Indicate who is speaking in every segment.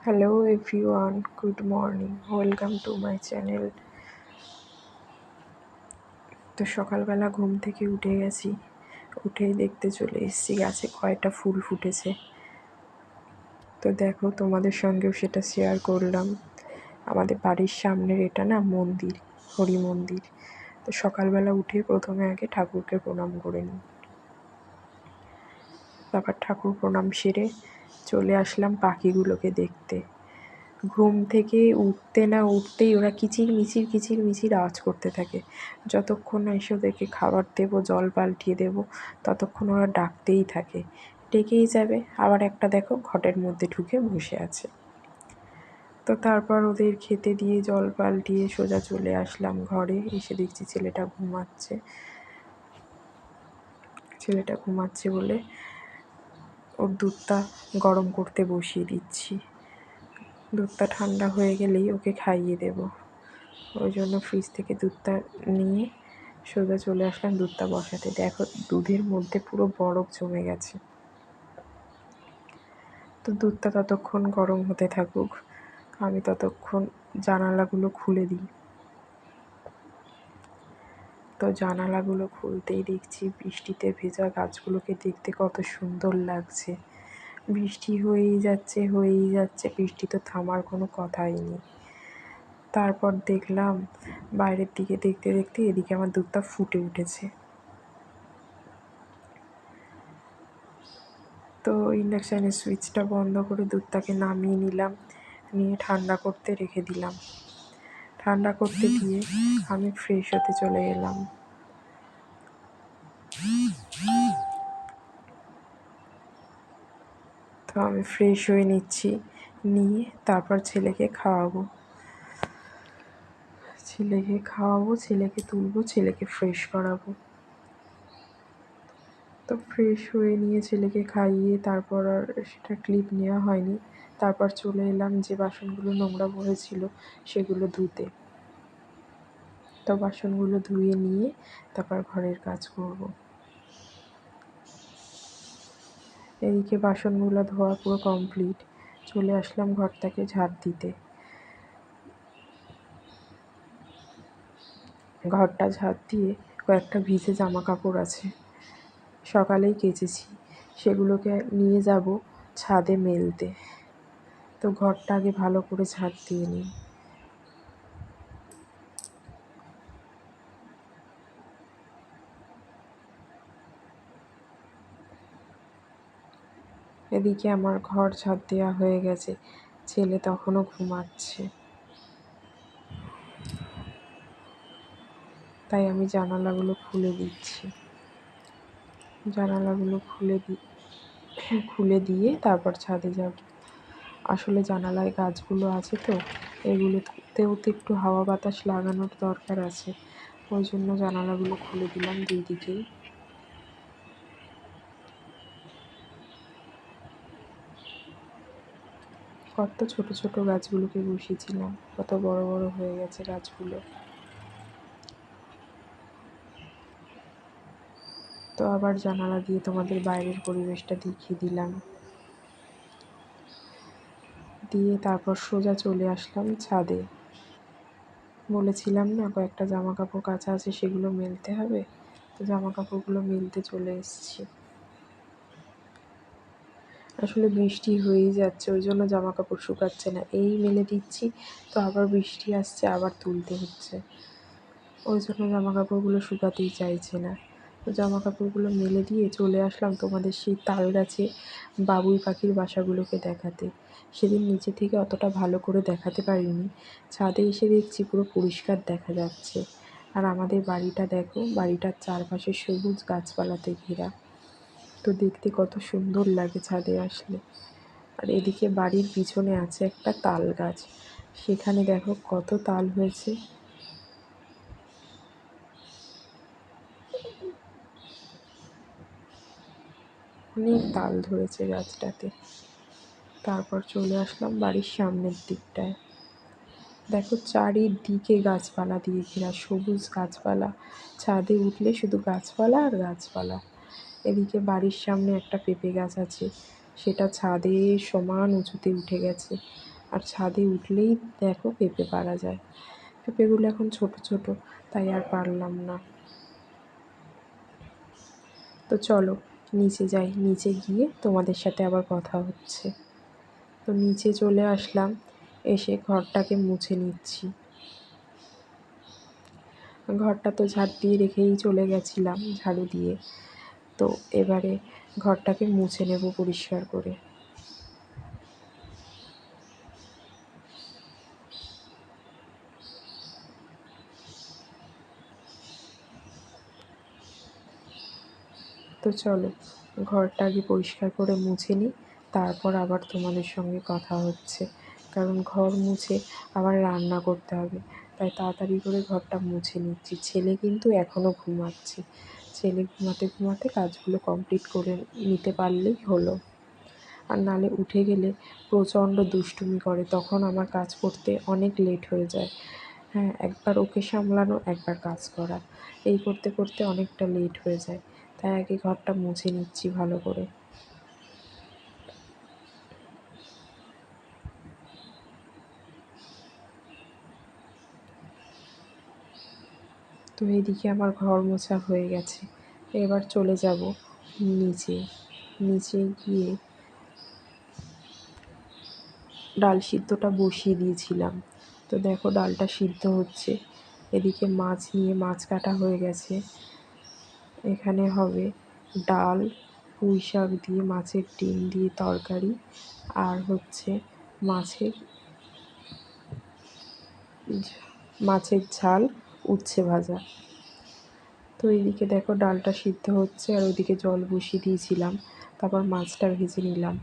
Speaker 1: Hello everyone, good morning, welcome to my channel। তো সকালবেলা ঘুম থেকে উঠে গেছি, উঠেই দেখতে চলে এসেছি গাছে কয়টা ফুল ফুটেছে। তো দেখো তোমাদের সঙ্গেও সেটা শেয়ার করলাম। আমাদের বাড়ির সামনের এটা না মন্দির, হরি মন্দির। তো সকালবেলা উঠে প্রথমে আগে ঠাকুরকে প্রণাম করে নিই, তারপর ঠাকুর প্রণাম সেরে চলে আসলাম পাখিগুলোকে দেখতে। ঘুম থেকে উঠতে না উঠতেই ওরা কিচির মিচির আওয়াজ করতে থাকে। যতক্ষণ না এসে ওদেরকে খাবার দেবো, জল পাল্টিয়ে দেবো, ততক্ষণ ওরা ডাকতেই থাকে, ডেকেই যাবে। আবার একটা দেখো ঘটের মধ্যে ঢুকে বসে আছে। তো তারপর ওদের খেতে দিয়ে জল পাল্টিয়ে সোজা চলে আসলাম ঘরে। এসে দেখছি ছেলেটা ঘুমাচ্ছে বলে ওর দুধটা গরম করতে বসিয়ে দিচ্ছি। দুধটা ঠান্ডা হয়ে গেলেই ওকে খাইয়ে দেব। ওই জন্য ফ্রিজ থেকে দুধটা নিয়ে সোজা চলে আসলাম দুধটা বসাতে। দেখো দুধের মধ্যে পুরো বরফ জমে গেছে। তো দুধটা ততক্ষণ গরম হতে থাকুক, আমি ততক্ষণ জানালাগুলো খুলে দিই। তো জানালাগুলো খুলতেই দেখছি বৃষ্টিতে ভেজা গাছগুলোকে দেখতে কত সুন্দর লাগছে। বৃষ্টি হয়েই যাচ্ছে, বৃষ্টি তো থামার কোনো কথাই নেই। তারপর দেখলাম বাইরের দিকে দেখতে দেখতে এদিকে আমার দুধটা ফুটে উঠেছে। তো ইন্ডাকশানের সুইচটা বন্ধ করে দুধটাকে নামিয়ে নিলাম, নিয়ে ঠান্ডা করতে রেখে দিলাম। ঠান্ডা করতে দিয়ে আমি ফ্রেশ হতে চলে গেলাম। তো আমি ফ্রেশ হয়ে নিচ্ছি, নিয়ে তারপর ছেলেকে খাওয়াবো, ছেলেকে তুলবো, ছেলেকে ফ্রেশ করাবো। তো ফ্রেশ হয়ে নিয়ে ছেলেকে খাইয়ে তারপর আর সেটা ক্লিপ নেওয়া হয়নি। তারপর চলে এলাম যে বাসনগুলো নোংরা পড়েছিল সেগুলো ধুতে। তো বাসনগুলো ধুয়ে নিয়ে তারপর ঘরের কাজ করব। এদিকে বাসনগুলো ধোয়া পুরো কমপ্লিট, চলে আসলাম ঘরটাকে ঝাড় দিতে। ঘরটা ঝাড় দিয়ে কয়েকটা ভিজে জামা কাপড় আছে, সকালেই কেচেছি, সেগুলোকে নিয়ে যাব ছাদে মেলতে। তো ঘরটা আগে ভালো করে ঝাড় দিয়ে নিই। এদিকে আমার ঘর ঝাড় দেওয়া হয়ে গেছে, ছেলে তখনও ঘুমাচ্ছে। তাই আমি জানালাগুলো খুলে দিচ্ছি। জানালাগুলো খুলে দিয়ে তারপর ছাদে যাব। আসলে জানালায় গাছগুলো আছে, তো এগুলোতেও তো একটু হাওয়া বাতাস লাগানোর দরকার আছে। ওই জন্য জানালাগুলো খুলে দিলাম দুই দিকেই। কত ছোট ছোট গাছগুলোকে বসিয়েছিলাম, কত বড় বড় হয়ে গেছে গাছগুলো। তো আবার জানালা দিয়ে তোমাদের বাইরের পরিবেশটা দেখিয়ে দিলাম। দিয়ে তারপর সোজা চলে আসলাম ছাদে। বলেছিলাম না কয়েকটা জামা কাপড় কাচা আছে, সেগুলো মেলতে হবে। তো জামা কাপড়গুলো মেলতে চলে এসেছি। আসলে বৃষ্টি হয়েই যাচ্ছে, ওই জন্য জামা কাপড় শুকাচ্ছে না। এই মেলে দিচ্ছি, তো আবার বৃষ্টি আসছে, আবার তুলতে হচ্ছে। ওই জন্য জামা কাপড়গুলো শুকাতেই চাইছে না। তো জামা কাপড়গুলো মেলে দিয়ে চলে আসলাম তোমাদের সেই তাল গাছে বাবুই পাখির বাসাগুলোকে দেখাতে। সেদিন নিচে থেকে অতটা ভালো করে দেখাতে পারিনি, ছাদে এসে দেখছি পুরো পরিষ্কার দেখা যাচ্ছে। আর আমাদের বাড়িটা দেখো, বাড়িটার চারপাশে সবুজ গাছপালাতে ঘেরা। তো দেখতে কত সুন্দর লাগে ছাদে আসলে। আর এদিকে বাড়ির পিছনে আছে একটা তাল গাছ, সেখানে দেখো কত তাল হয়েছে। অনেক তাল ধরেছে গাছটাতে। তারপর চলে আসলাম বাড়ির সামনের দিকটায়। দেখো চারিদিকে গাছপালা দিয়ে ঘেরা, সবুজ গাছপালা। ছাদে উঠলে শুধু গাছপালা আর গাছপালা। এদিকে বাড়ির সামনে একটা পেঁপে গাছ আছে, সেটা ছাদে সমান উঁচুতে উঠে গেছে। আর ছাদে উঠলেই দেখো পেঁপে পাড়া যায়। পেঁপেগুলো এখন ছোট ছোট, তাই আর পারলাম না। তো চলো নিচে যাই, নিচে গিয়ে তোমাদের সাথে আবার কথা হচ্ছে। তো নিচে চলে আসলাম, এসে ঘরটাকে মুছে নিচ্ছি। ঘরটা তো ঝাড় দিয়ে রেখেই চলে গেছিলাম ঝাড়ু দিয়ে। তো এবারে ঘরটাকে মুছে নেব পরিষ্কার করে। তো চলো ঘরটা আগে পরিষ্কার করে মুছে নিই, তারপর আবার তোমাদের সঙ্গে কথা হচ্ছে। কারণ ঘর মুছে আবার রান্না করতে হবে, তাই তাড়াতাড়ি করে ঘরটা মুছে নিচ্ছি। ছেলে কিন্তু এখনও ঘুমাচ্ছে। ছেলে ঘুমাতে ঘুমাতে কাজগুলো কমপ্লিট করে নিতে পারলেই হলো। আর নালে উঠে গেলে প্রচণ্ড দুষ্টুমি করে, তখন আমার কাজ করতে অনেক লেট হয়ে যায়। হ্যাঁ, একবার ওকে সামলানো, একবার কাজ করা, এই করতে করতে অনেকটা লেট হয়ে যায়। তাই আগে ঘরটা মুছে নিচ্ছি ভালো করে। তো এদিকে আমার ঘর মোছা হয়ে গেছে। এবার চলে যাব নিচে। নিচে গিয়ে ডাল সিদ্ধটা বসিয়ে দিয়েছিলাম। তো দেখো ডালটা সিদ্ধ হচ্ছে। এদিকে মাছ নিয়ে মাছ কাটা হয়ে গেছে। এখানে হবে ডাল, পুঁই শাক দিয়ে মাছের ডিম দিয়ে তরকারি, আর হচ্ছে মাছের মাছের ঝাল, উচ্ছে ভাজা। তো এইদিকে দেখো ডালটা সিদ্ধ হচ্ছে, আর ওদিকে জল বসিয়ে দিয়েছিলাম। তারপর মাছটা ভেজে নিলাম।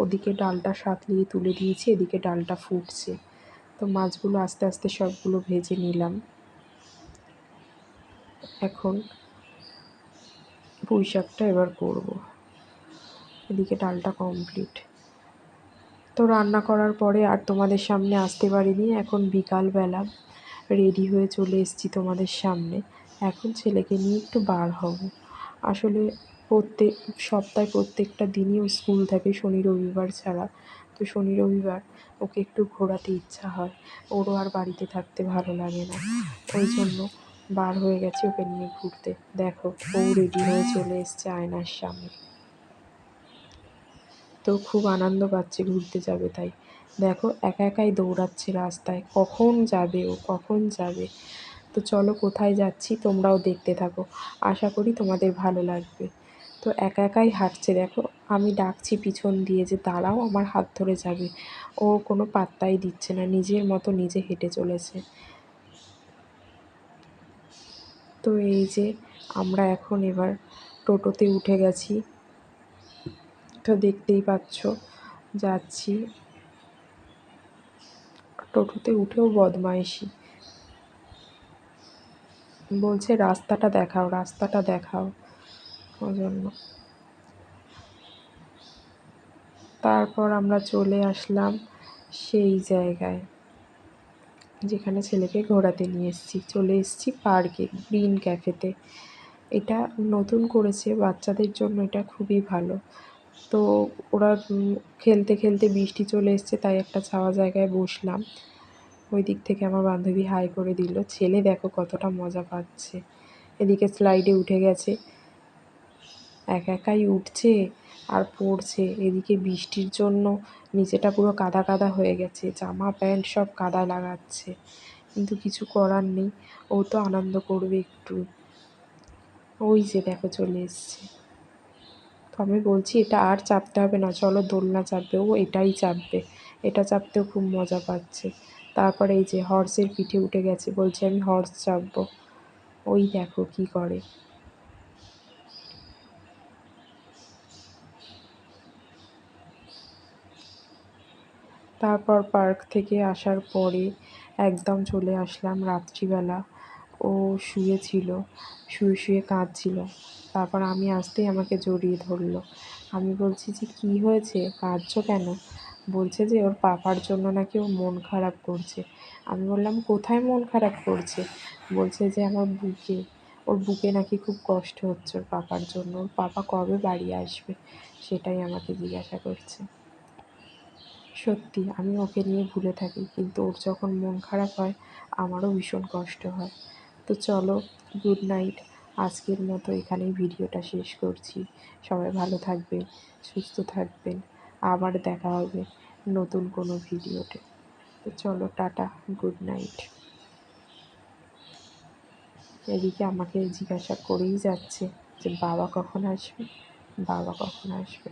Speaker 1: ওদিকে ডালটা সাঁতলিয়ে তুলে দিয়েছি, এদিকে ডালটা ফুটছে। তো মাছগুলো আস্তে আস্তে সবগুলো ভেজে নিলাম। এখন পুঁই শাকটা এবার করব। এদিকে ডালটা কমপ্লিট। তো রান্না করার পরে আর তোমাদের সামনে আসতে পারিনি। এখন বিকালবেলা রেডি হয়ে চলে এসেছি তোমাদের সামনে। এখন ছেলেকে নিয়ে একটু বার হব। আসলে প্রত্যেক সপ্তাহে প্রত্যেকটা দিনই ওর স্কুল থাকে, শনি রবিবার ছাড়া। তো শনি রবিবার ওকে একটু ঘোরাতে ইচ্ছা হয়। ওরও আর বাড়িতে থাকতে ভালো লাগে না, ওই জন্য বার হয়ে গেছি ওকে নিয়ে ঘুরতে। দেখো ও রেডি হয়ে চলে এসছে আয়নার সামনে। তো খুব আনন্দ পাচ্ছে ঘুরতে যাবে তাই। দেখো একা একাই দৌড়াচ্ছে রাস্তায়, কখন যাবে ও, কখন যাবে। তো চলো কোথায় যাচ্ছি তোমরাও দেখতে থাকো, আশা করি তোমাদের ভালো লাগবে। তো একা একাই হাঁটছে দেখো, আমি ডাকছি পিছন দিয়ে যে দাঁড়াও, আমার হাত ধরে যাবে। ও কোনো পাত্তাই দিচ্ছে না, নিজের মতো নিজে হেঁটে চলেছে। তো এই যে আমরা এখন এবার টোটোতে উঠে গেছি। তো দেখতেই পাচ্ছ যাচ্ছি। টোটোতে উঠেও বদমাইশি, বলছে রাস্তাটা দেখাও, রাস্তাটা দেখাও, ওই জন্য। তারপর আমরা চলে আসলাম সেই জায়গায় যেখানে ছেলেকে ঘোরাতে নিয়ে এসেছি। চলে এসেছি পার্কে, গ্রিন ক্যাফেতে। এটা নতুন করেছে বাচ্চাদের জন্য, এটা খুবই ভালো। তো ওরা খেলতে খেলতে বৃষ্টি চলে এসছে, তাই একটা ছাওয়া জায়গায় বসলাম। ওই দিক থেকে আমার বান্ধবী হাই করে দিল। ছেলে দেখো কতটা মজা পাচ্ছে। এদিকে স্লাইডে উঠে গেছে, একা একাই উঠছে আর পড়ছে। এদিকে বৃষ্টির জন্য নিচেটা পুরো কাদা কাদা হয়ে গেছে, জামা প্যান্ট সব কাদা লাগাচ্ছে, কিন্তু কিছু করার নেই, ও তো আনন্দ করবে একটু। ওই যে দেখো চলে এসছে। তো আমি বলছি এটা আর চাপতে হবে না, চলো দোলনা চাপবে। ও এটাই চাপবে, এটা চাপতেও খুব মজা পাচ্ছে। তারপরে এই যে হর্সের পিঠে উঠে গেছে, বলছে আমি হর্স চাপবো। ওই দেখো কি করে। তারপর পার্ক থেকে আসার পরে একদম চলে আসলাম রাত্রিবেলা। ও শুয়েছিল, শুয়ে শুয়ে কাঁদছিল। তারপর আমি আসতেই আমাকে জড়িয়ে ধরলো। আমি বলছি যে কী হয়েছে, কাঁদছো কেন? বলছে যে ওর পাপার জন্য নাকি ওর মন খারাপ করছে। আমি বললাম কোথায় মন খারাপ করছে? বলছে যে আমার বুকে, ওর বুকে নাকি খুব কষ্ট হচ্ছে ওর পাপার জন্য, ওর পাপা কবে বাড়ি আসবে সেটাই আমাকে জিজ্ঞাসা করছে। সত্যি আমি ওকে নিয়ে ভুলে থাকি, কিন্তু ওর যখন মন খারাপ হয় আমারও ভীষণ কষ্ট হয়। তো চলো, গুড নাইট। আজকের মতো এখানেই ভিডিওটা শেষ করছি। সবাই ভালো থাকবেন, সুস্থ থাকবেন। আবার দেখা হবে নতুন কোনো ভিডিওতে। তো চলো, টাটা, গুড নাইট। এদিকে আমাকে জিজ্ঞাসা করেই যাচ্ছে যে বাবা কখন আসবে, বাবা কখন আসবে।